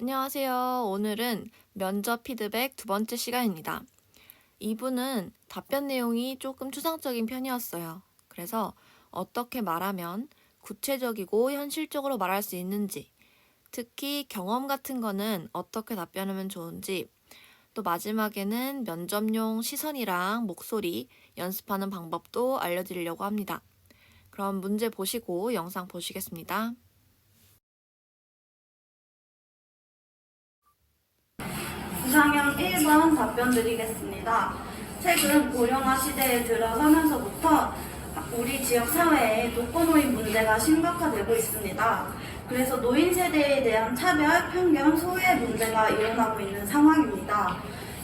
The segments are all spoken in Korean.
안녕하세요. 오늘은 면접 피드백 두 번째 시간입니다. 이분은 답변 내용이 조금 추상적인 편이었어요. 그래서 어떻게 말하면 구체적이고 현실적으로 말할 수 있는지, 특히 경험 같은 거는 어떻게 답변하면 좋은지, 또 마지막에는 면접용 시선이랑 목소리 연습하는 방법도 알려드리려고 합니다. 그럼 문제 보시고 영상 보시겠습니다. 이상형 1번 답변 드리겠습니다. 최근 고령화 시대에 들어서면서부터 우리 지역 사회에 독거노인 문제가 심각화되고 있습니다. 그래서 노인 세대에 대한 차별, 편견, 소외 문제가 일어나고 있는 상황입니다.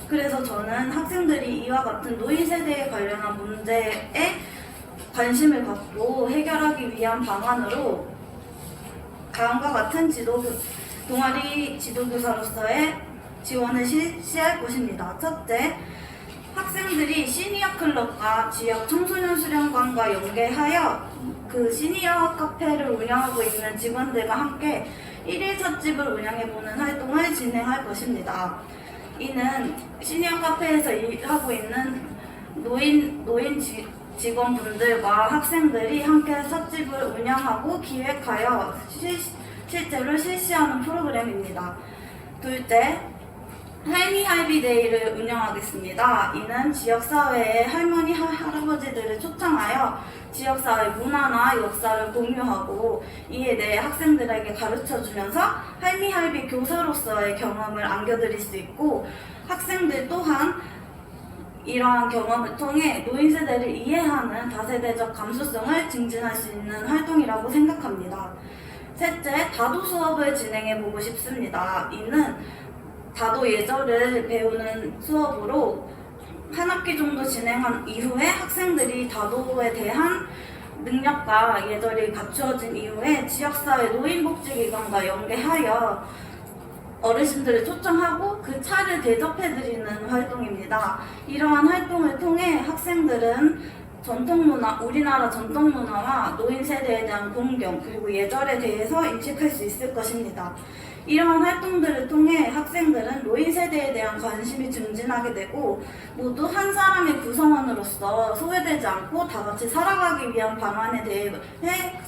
그래서 저는 학생들이 이와 같은 노인 세대에 관련한 문제에 관심을 갖고 해결하기 위한 방안으로 다음과 같은 동아리 지도교사로서의 지원을 실시할 것입니다. 첫째, 학생들이 시니어 클럽과 지역 청소년 수련관과 연계하여 그 시니어 카페를 운영하고 있는 직원들과 함께 1일 찻집을 운영해보는 활동을 진행할 것입니다. 이는 시니어 카페에서 일하고 있는 노인 직원분들과 학생들이 함께 찻집을 운영하고 기획하여 실제로 실시하는 프로그램입니다. 둘째, 할미할비데이를 운영하겠습니다. 이는 지역사회의 할머니, 할아버지들을 초청하여 지역사회 문화나 역사를 공유하고 이에 대해 학생들에게 가르쳐주면서 할미할비 교사로서의 경험을 안겨드릴 수 있고 학생들 또한 이러한 경험을 통해 노인 세대를 이해하는 다세대적 감수성을 증진할 수 있는 활동이라고 생각합니다. 셋째, 다도 수업을 진행해 보고 싶습니다. 이는 다도 예절을 배우는 수업으로 한 학기 정도 진행한 이후에 학생들이 다도에 대한 능력과 예절이 갖추어진 이후에 지역사회 노인복지기관과 연계하여 어르신들을 초청하고 그 차를 대접해드리는 활동입니다. 이러한 활동을 통해 학생들은 우리나라 전통문화와 노인 세대에 대한 공경, 그리고 예절에 대해서 인식할 수 있을 것입니다. 이러한 활동들을 통해 학생들은 노인 세대에 대한 관심이 증진하게 되고 모두 한 사람의 구성원으로서 소외되지 않고 다 같이 살아가기 위한 방안에 대해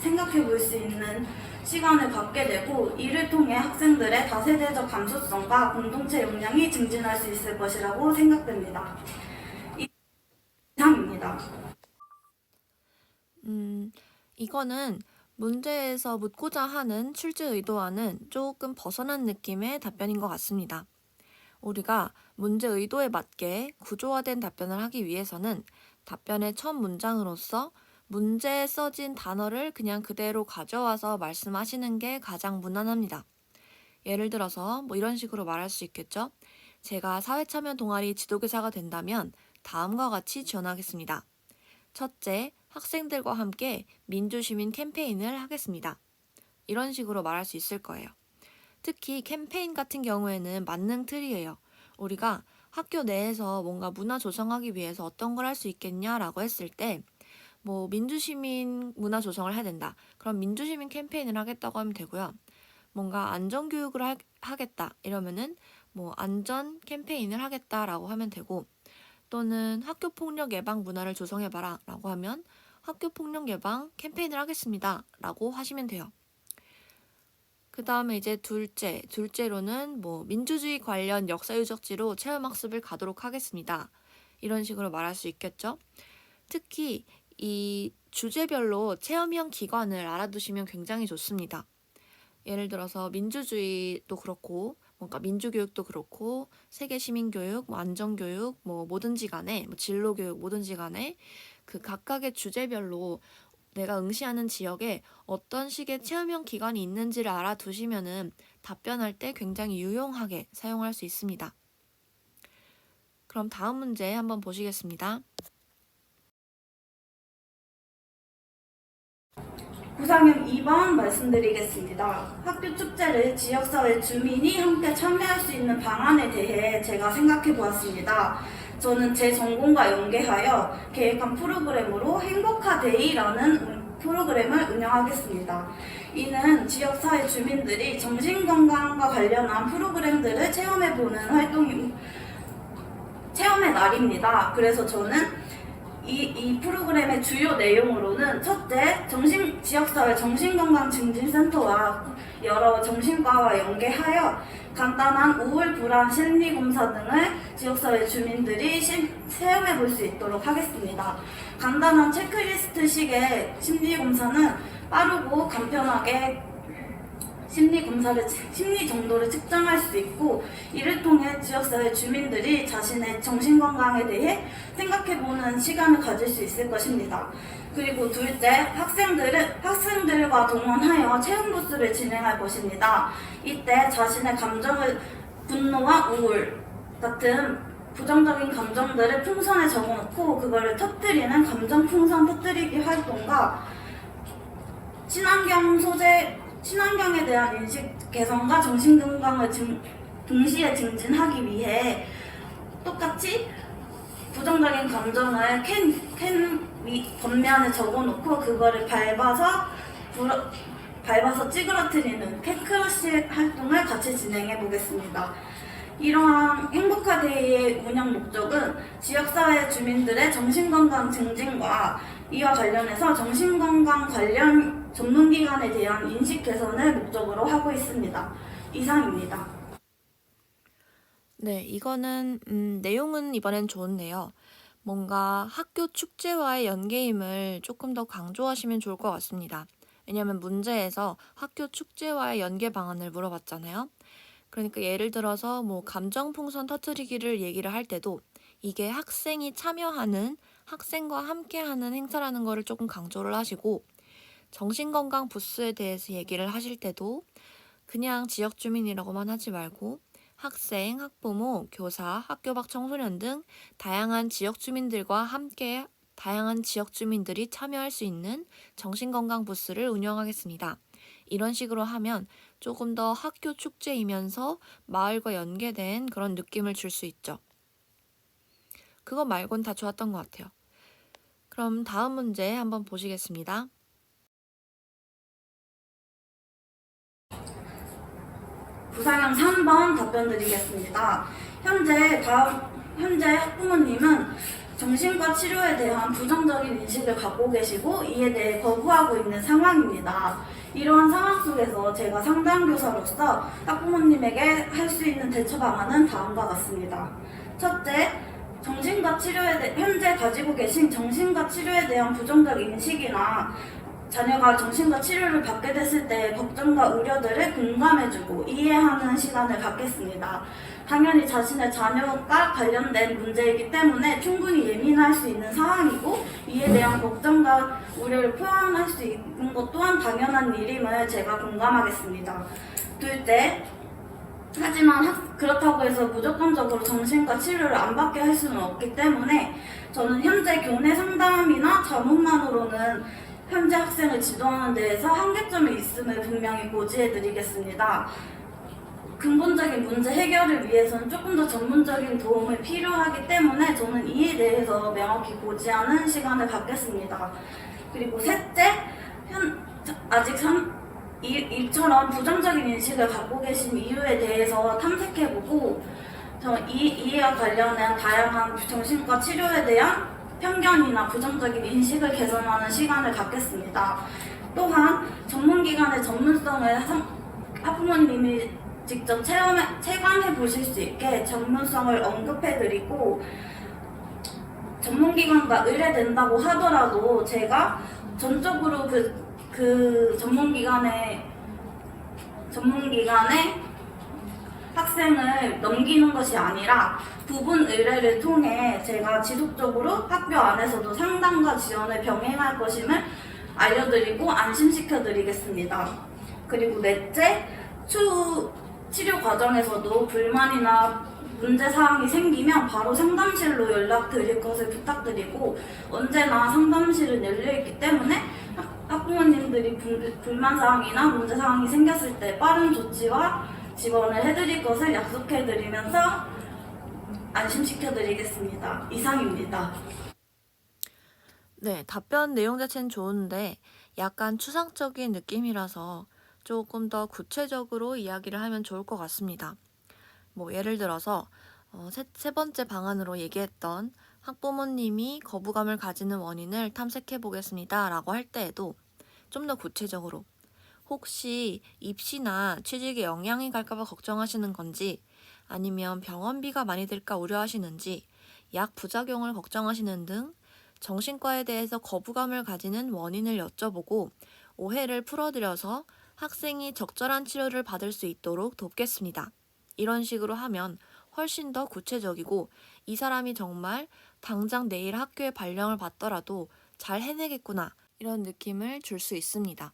생각해 볼 수 있는 시간을 갖게 되고 이를 통해 학생들의 다세대적 감수성과 공동체 역량이 증진할 수 있을 것이라고 생각됩니다. 이상입니다. 이거는 문제에서 묻고자 하는 출제 의도와는 조금 벗어난 느낌의 답변인 것 같습니다. 우리가 문제 의도에 맞게 구조화된 답변을 하기 위해서는 답변의 첫 문장으로서 문제에 써진 단어를 그냥 그대로 가져와서 말씀하시는 게 가장 무난합니다. 예를 들어서 이런 식으로 말할 수 있겠죠? 제가 사회참여 동아리 지도교사가 된다면 다음과 같이 지원하겠습니다. 첫째, 학생들과 함께 민주시민 캠페인을 하겠습니다. 이런 식으로 말할 수 있을 거예요. 특히 캠페인 같은 경우에는 만능 틀이에요. 우리가 학교 내에서 뭔가 문화 조성하기 위해서 어떤 걸 할 수 있겠냐라고 했을 때 민주시민 문화 조성을 해야 된다. 그럼 민주시민 캠페인을 하겠다고 하면 되고요. 뭔가 안전교육을 하겠다. 이러면은 안전 캠페인을 하겠다라고 하면 되고 또는 학교폭력 예방 문화를 조성해봐라 라고 하면 학교폭력 예방 캠페인을 하겠습니다 라고 하시면 돼요. 그 다음에 이제 둘째로는 민주주의 관련 역사유적지로 체험학습을 가도록 하겠습니다. 이런 식으로 말할 수 있겠죠. 특히 이 주제별로 체험형 기관을 알아두시면 굉장히 좋습니다. 예를 들어서 민주주의도 그렇고 뭔가 민주교육도 그렇고 세계시민교육, 안전교육, 뭐든지 간에 진로교육 뭐든지 간에 그 각각의 주제별로 내가 응시하는 지역에 어떤 식의 체험형 기관이 있는지를 알아두시면은 답변할 때 굉장히 유용하게 사용할 수 있습니다. 그럼 다음 문제 한번 보시겠습니다. 구상형 2번 말씀드리겠습니다. 학교 축제를 지역사회 주민이 함께 참여할 수 있는 방안에 대해 제가 생각해 보았습니다. 저는 제 전공과 연계하여 계획한 프로그램으로 행복하데이라는 프로그램을 운영하겠습니다. 이는 지역사회 주민들이 정신건강과 관련한 프로그램들을 체험의 날입니다. 그래서 저는 이 프로그램의 주요 내용으로는 첫째, 지역사회 정신건강증진센터와 여러 정신과와 연계하여 간단한 우울, 불안, 심리검사 등을 지역사회 주민들이 체험해 볼 수 있도록 하겠습니다. 간단한 체크리스트식의 심리검사는 빠르고 간편하게 심리 정도를 측정할 수 있고, 이를 통해 지역사회 주민들이 자신의 정신건강에 대해 생각해보는 시간을 가질 수 있을 것입니다. 그리고 둘째, 학생들과 동원하여 체험 부스를 진행할 것입니다. 이때 자신의 분노와 우울 같은 부정적인 감정들을 풍선에 적어놓고 그거를 터뜨리는 감정 풍선 터뜨리기 활동과 친환경에 대한 인식 개선과 정신건강을 동시에 증진하기 위해 똑같이 부정적인 감정을 캔 겉면에 적어놓고 그거를 밟아서 찌그러뜨리는 캔크러쉬 활동을 같이 진행해 보겠습니다. 이러한 행복하데이의 운영 목적은 지역사회 주민들의 정신건강 증진과 이와 관련해서 정신건강 관련 전문기관에 대한 인식 개선을 목적으로 하고 있습니다. 이상입니다. 네, 이거는 내용은 이번엔 좋은데요. 뭔가 학교 축제와의 연계임을 조금 더 강조하시면 좋을 것 같습니다. 왜냐하면 문제에서 학교 축제와의 연계 방안을 물어봤잖아요. 그러니까 예를 들어서 뭐 감정풍선 터뜨리기를 얘기를 할 때도 이게 학생이 참여하는, 학생과 함께하는 행사라는 거를 조금 강조를 하시고, 정신건강 부스에 대해서 얘기를 하실 때도 그냥 지역 주민이라고만 하지 말고 학생, 학부모, 교사, 학교 밖 청소년 등 다양한 지역 주민들과 함께 다양한 지역 주민들이 참여할 수 있는 정신건강 부스를 운영하겠습니다. 이런 식으로 하면 조금 더 학교 축제이면서 마을과 연계된 그런 느낌을 줄 수 있죠. 그거 말곤 다 좋았던 것 같아요. 그럼 다음 문제 한번 보시겠습니다. 부사형 3번 답변 드리겠습니다. 현재 학부모님은 정신과 치료에 대한 부정적인 인식을 갖고 계시고 이에 대해 거부하고 있는 상황입니다. 이러한 상황 속에서 제가 상담교사로서 학부모님에게 할 수 있는 대처 방안은 다음과 같습니다. 첫째, 현재 가지고 계신 정신과 치료에 대한 부정적 인식이나 자녀가 정신과 치료를 받게 됐을 때 걱정과 우려들을 공감해주고 이해하는 시간을 갖겠습니다. 당연히 자신의 자녀가 관련된 문제이기 때문에 충분히 예민할 수 있는 상황이고 이에 대한 걱정과 우려를 표현할 수 있는 것 또한 당연한 일임을 제가 공감하겠습니다. 둘째, 하지만 그렇다고 해서 무조건적으로 정신과 치료를 안 받게 할 수는 없기 때문에 저는 현재 교내 상담이나 자문만으로는 현재 학생을 지도하는 데에서 한계점이 있음을 분명히 고지해드리겠습니다. 근본적인 문제 해결을 위해서는 조금 더 전문적인 도움이 필요하기 때문에 저는 이에 대해서 명확히 고지하는 시간을 갖겠습니다. 그리고 셋째, 이처럼 부정적인 인식을 갖고 계신 이유에 대해서 탐색해보고 이와 관련한 다양한 정신과 치료에 대한 편견이나 부정적인 인식을 개선하는 시간을 갖겠습니다. 또한 전문기관의 전문성을 학부모님이 직접 체감해 보실 수 있게 전문성을 언급해드리고 전문기관과 의뢰된다고 하더라도 제가 전적으로 그 전문기관에 학생을 넘기는 것이 아니라 부분 의뢰를 통해 제가 지속적으로 학교 안에서도 상담과 지원을 병행할 것임을 알려드리고 안심시켜드리겠습니다. 그리고 넷째, 추후 치료 과정에서도 불만이나 문제사항이 생기면 바로 상담실로 연락드릴 것을 부탁드리고 언제나 상담실은 열려있기 때문에 학부모님들이 불만사항이나 문제사항이 생겼을 때 빠른 조치와 지원을 해드릴 것을 약속해드리면서 안심시켜드리겠습니다. 이상입니다. 네, 답변 내용 자체는 좋은데 약간 추상적인 느낌이라서 조금 더 구체적으로 이야기를 하면 좋을 것 같습니다. 뭐 예를 들어서 세 번째 방안으로 얘기했던 학부모님이 거부감을 가지는 원인을 탐색해 보겠습니다 라고 할 때에도 좀 더 구체적으로 혹시 입시나 취직에 영향이 갈까봐 걱정하시는 건지 아니면 병원비가 많이 들까 우려하시는지 약 부작용을 걱정하시는 등 정신과에 대해서 거부감을 가지는 원인을 여쭤보고 오해를 풀어드려서 학생이 적절한 치료를 받을 수 있도록 돕겠습니다. 이런 식으로 하면 훨씬 더 구체적이고 이 사람이 정말 당장 내일 학교에 발령을 받더라도 잘 해내겠구나 이런 느낌을 줄 수 있습니다.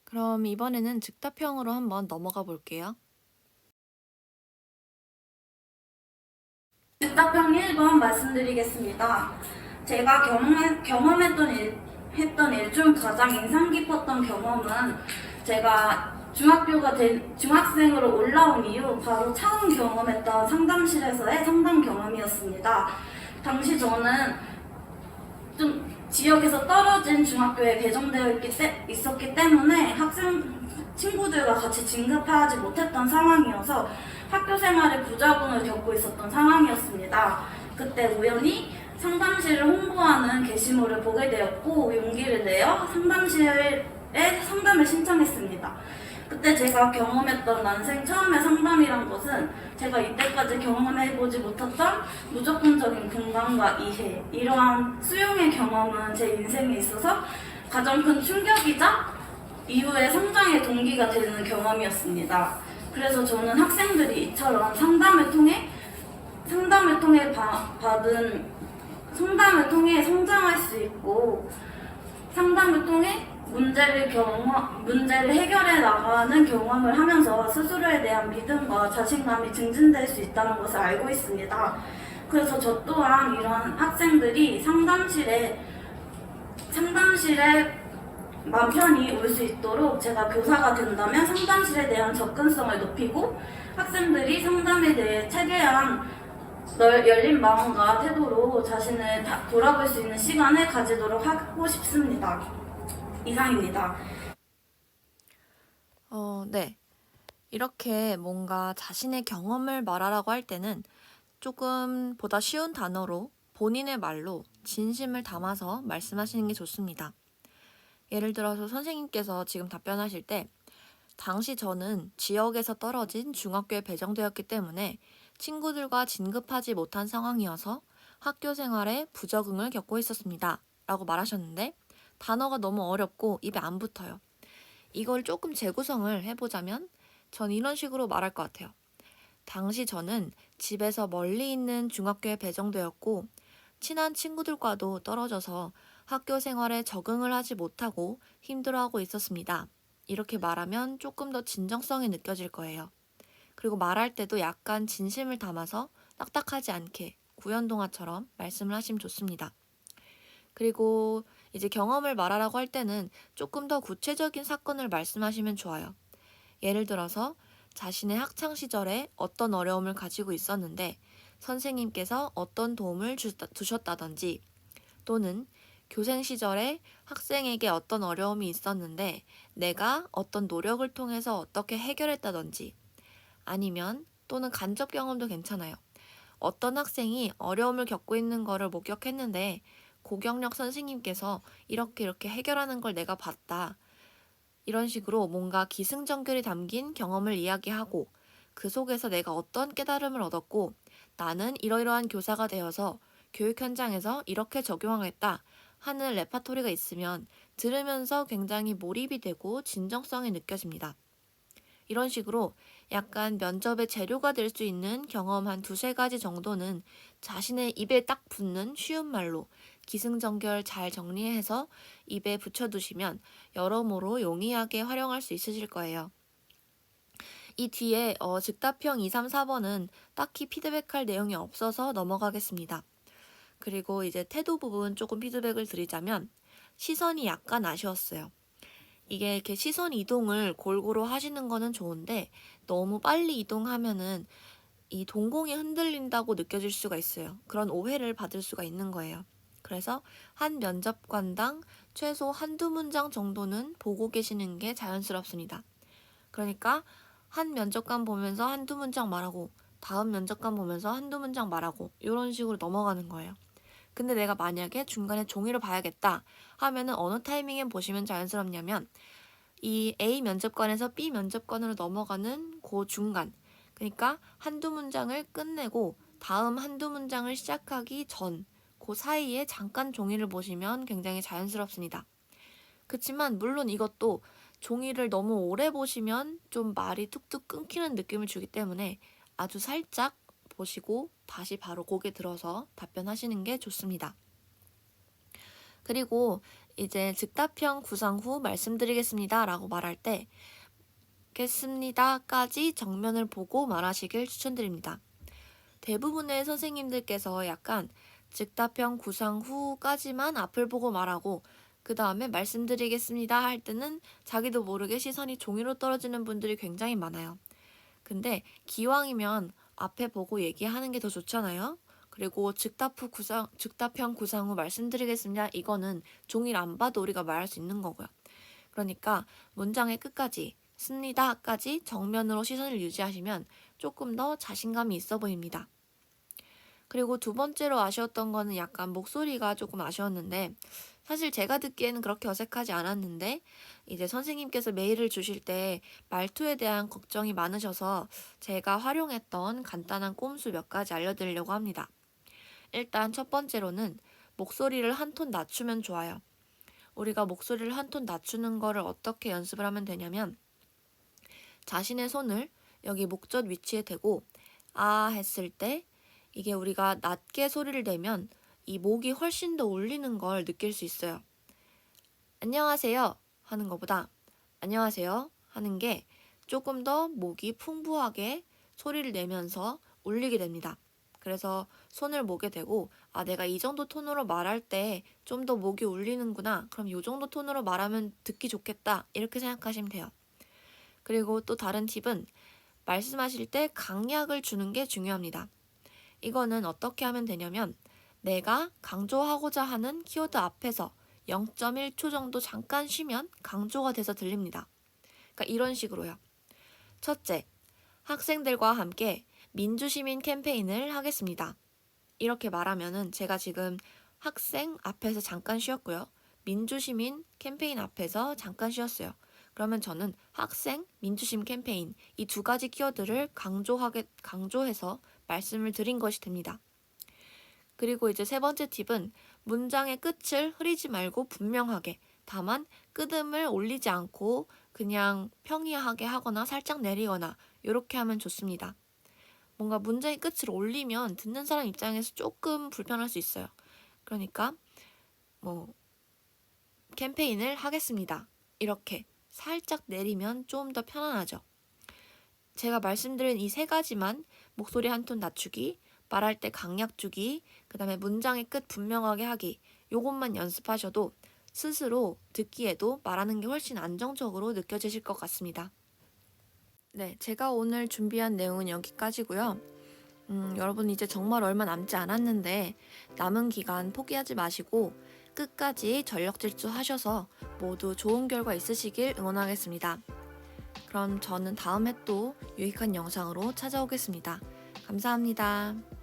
그럼 이번에는 즉답형으로 한번 넘어가 볼게요. 즉답형 1번 말씀드리겠습니다. 제가 했던 일 중 가장 인상 깊었던 경험은 제가 중학생으로 올라온 이후 바로 처음 경험했던 상담실에서의 상담 경험이었습니다. 당시 저는 좀 지역에서 떨어진 중학교에 배정되어 있었기 때문에 친구들과 같이 진급하지 못했던 상황이어서 학교 생활에 부작용을 겪고 있었던 상황이었습니다. 그때 우연히 상담실을 홍보하는 게시물을 보게 되었고 용기를 내어 상담실에 상담을 신청했습니다. 그때 제가 경험했던 난생 처음의 상담이란 것은 제가 이때까지 경험해보지 못했던 무조건적인 공감과 이해, 이러한 수용의 경험은 제 인생에 있어서 가장 큰 충격이자 이후의 성장의 동기가 되는 경험이었습니다. 그래서 저는 학생들이 이처럼 상담을 통해 성장할 수 있고 상담을 통해 문제를 해결해 나가는 경험을 하면서 스스로에 대한 믿음과 자신감이 증진될 수 있다는 것을 알고 있습니다. 그래서 저 또한 이런 학생들이 상담실에 맘 편히 올 수 있도록 제가 교사가 된다면 상담실에 대한 접근성을 높이고 학생들이 상담에 대해 최대한 열린 마음과 태도로 자신을 돌아볼 수 있는 시간을 가지도록 하고 싶습니다. 이상입니다. 네. 이렇게 뭔가 자신의 경험을 말하라고 할 때는 조금 보다 쉬운 단어로 본인의 말로 진심을 담아서 말씀하시는 게 좋습니다. 예를 들어서 선생님께서 지금 답변하실 때 당시 저는 지역에서 떨어진 중학교에 배정되었기 때문에 친구들과 진급하지 못한 상황이어서 학교 생활에 부적응을 겪고 있었습니다. 라고 말하셨는데 단어가 너무 어렵고 입에 안 붙어요. 이걸 조금 재구성을 해보자면 전 이런 식으로 말할 것 같아요. 당시 저는 집에서 멀리 있는 중학교에 배정되었고 친한 친구들과도 떨어져서 학교 생활에 적응을 하지 못하고 힘들어하고 있었습니다. 이렇게 말하면 조금 더 진정성이 느껴질 거예요. 그리고 말할 때도 약간 진심을 담아서 딱딱하지 않게 구연동화처럼 말씀을 하시면 좋습니다. 그리고 이제 경험을 말하라고 할 때는 조금 더 구체적인 사건을 말씀하시면 좋아요. 예를 들어서 자신의 학창 시절에 어떤 어려움을 가지고 있었는데 선생님께서 어떤 도움을 주셨다든지 또는 교생 시절에 학생에게 어떤 어려움이 있었는데 내가 어떤 노력을 통해서 어떻게 해결했다든지 아니면 또는 간접 경험도 괜찮아요. 어떤 학생이 어려움을 겪고 있는 거를 목격했는데 고경력 선생님께서 이렇게 해결하는 걸 내가 봤다. 이런 식으로 뭔가 기승전결이 담긴 경험을 이야기하고 그 속에서 내가 어떤 깨달음을 얻었고 나는 이러이러한 교사가 되어서 교육 현장에서 이렇게 적용하겠다 하는 레파토리가 있으면 들으면서 굉장히 몰입이 되고 진정성이 느껴집니다. 이런 식으로 약간 면접의 재료가 될 수 있는 경험 한 두세 가지 정도는 자신의 입에 딱 붙는 쉬운 말로 기승전결 잘 정리해서 입에 붙여두시면 여러모로 용이하게 활용할 수 있으실 거예요. 이 뒤에 즉답형 2, 3, 4번은 딱히 피드백할 내용이 없어서 넘어가겠습니다. 그리고 이제 태도 부분 조금 피드백을 드리자면 시선이 약간 아쉬웠어요. 이게 이렇게 시선 이동을 골고루 하시는 거는 좋은데 너무 빨리 이동하면은 이 동공이 흔들린다고 느껴질 수가 있어요. 그런 오해를 받을 수가 있는 거예요. 그래서 한 면접관당 최소 한두 문장 정도는 보고 계시는 게 자연스럽습니다. 그러니까 한 면접관 보면서 한두 문장 말하고 다음 면접관 보면서 한두 문장 말하고 이런 식으로 넘어가는 거예요. 근데 내가 만약에 중간에 종이를 봐야겠다 하면은 어느 타이밍에 보시면 자연스럽냐면 이 A 면접관에서 B 면접관으로 넘어가는 그 중간, 그러니까 한두 문장을 끝내고 다음 한두 문장을 시작하기 전 그 사이에 잠깐 종이를 보시면 굉장히 자연스럽습니다. 그렇지만 물론 이것도 종이를 너무 오래 보시면 좀 말이 툭툭 끊기는 느낌을 주기 때문에 아주 살짝 보시고 다시 바로 고개 들어서 답변하시는 게 좋습니다. 그리고 이제 즉답형 구상 후 말씀드리겠습니다 라고 말할 때 겠습니다까지 정면을 보고 말하시길 추천드립니다. 대부분의 선생님들께서 약간 즉답형 구상 후까지만 앞을 보고 말하고 그 다음에 말씀드리겠습니다 할 때는 자기도 모르게 시선이 종이로 떨어지는 분들이 굉장히 많아요. 근데 기왕이면 앞에 보고 얘기하는 게 더 좋잖아요. 그리고 즉답형 구상 후 말씀드리겠습니다. 이거는 종이를 안 봐도 우리가 말할 수 있는 거고요. 그러니까 문장의 끝까지 습니다까지 정면으로 시선을 유지하시면 조금 더 자신감이 있어 보입니다. 그리고 두 번째로 아쉬웠던 거는 약간 목소리가 조금 아쉬웠는데 사실 제가 듣기에는 그렇게 어색하지 않았는데 이제 선생님께서 메일을 주실 때 말투에 대한 걱정이 많으셔서 제가 활용했던 간단한 꼼수 몇 가지 알려드리려고 합니다. 일단 첫 번째로는 목소리를 한 톤 낮추면 좋아요. 우리가 목소리를 한 톤 낮추는 거를 어떻게 연습을 하면 되냐면 자신의 손을 여기 목젖 위치에 대고 아 했을 때 이게 우리가 낮게 소리를 내면 이 목이 훨씬 더 울리는 걸 느낄 수 있어요. 안녕하세요 하는 것보다 안녕하세요 하는 게 조금 더 목이 풍부하게 소리를 내면서 울리게 됩니다. 그래서 손을 목에 대고 아 내가 이 정도 톤으로 말할 때 좀 더 목이 울리는구나. 그럼 이 정도 톤으로 말하면 듣기 좋겠다. 이렇게 생각하시면 돼요. 그리고 또 다른 팁은 말씀하실 때 강약을 주는 게 중요합니다. 이거는 어떻게 하면 되냐면 내가 강조하고자 하는 키워드 앞에서 0.1초 정도 잠깐 쉬면 강조가 돼서 들립니다. 그러니까 이런 식으로요. 첫째, 학생들과 함께 민주시민 캠페인을 하겠습니다. 이렇게 말하면은 제가 지금 학생 앞에서 잠깐 쉬었고요. 민주시민 캠페인 앞에서 잠깐 쉬었어요. 그러면 저는 학생, 민주시민 캠페인 이 두 가지 키워드를 강조해서 말씀을 드린 것이 됩니다. 그리고 이제 세 번째 팁은 문장의 끝을 흐리지 말고 분명하게 다만 끄듬을 올리지 않고 그냥 평이하게 하거나 살짝 내리거나 이렇게 하면 좋습니다. 뭔가 문장의 끝을 올리면 듣는 사람 입장에서 조금 불편할 수 있어요. 그러니까 캠페인을 하겠습니다. 이렇게 살짝 내리면 좀 더 편안하죠. 제가 말씀드린 이 세 가지만 목소리 한 톤 낮추기, 말할 때 강약 주기, 그 다음에 문장의 끝 분명하게 하기 요것만 연습하셔도 스스로 듣기에도 말하는 게 훨씬 안정적으로 느껴지실 것 같습니다. 네, 제가 오늘 준비한 내용은 여기까지고요. 여러분 이제 정말 얼마 남지 않았는데 남은 기간 포기하지 마시고 끝까지 전력 질주하셔서 모두 좋은 결과 있으시길 응원하겠습니다. 그럼 저는 다음에 또 유익한 영상으로 찾아오겠습니다. 감사합니다.